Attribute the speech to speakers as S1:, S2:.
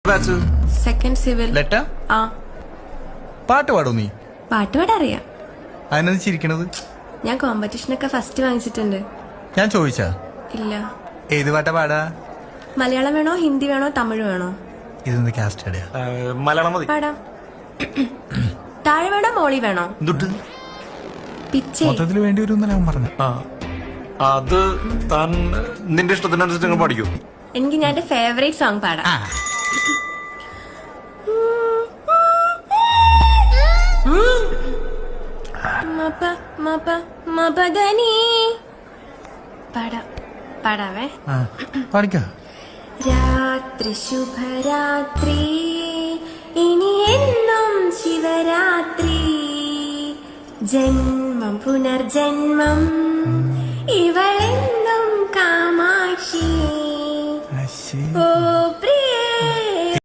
S1: Batch
S2: second civil.
S1: Letter
S2: ആ
S1: പാട്ട് പാടോ നീ?
S2: പാട്ട് പാടാറിയാം.
S1: അതിനത് ചിരിക്കണത്?
S2: ഞാൻ കോമ്പറ്റീഷനൊക്കെ ഫസ്റ്റ് വാങ്ങിച്ചിട്ടുണ്ട്.
S1: ഞാൻ ചോദിച്ചാ?
S2: ഇല്ല.
S1: ഏത് പാട്ടാ പാടാ?
S2: മലയാളം വേണോ, ഹിന്ദി വേണോ, തമിഴ് വേണോ?
S1: ഇതൊന്ന് കാസ്റ്റ് അടയാ.
S3: മലയാളം മതി.
S2: പാടാം. താഴെ വേണോ, മോളി വേണോ?
S3: എന്തുട്ട്
S2: പിച്ചേ.
S1: മൊത്തത്തിൽ വേണ്ടി വരും എന്നല്ല അവൻ പറഞ്ഞു.
S3: അത് താൻ നിന്റെ ഇഷ്ടത്തിനനുസരിച്ച് നിങ്ങൾ പഠിക്കൂ.
S2: എനിക്ക് ഞാൻ എന്റെ ഫേവറേറ്റ് സോങ് പാടാം. മപ മപ മപദനി. പാടാവേ.
S1: പാടിക്കോ.
S2: രാത്രി ശുഭരാത്രി, ഇനി എന്നും ശിവരാത്രി, ജന്മം പുനർജന്മം ഇവളെ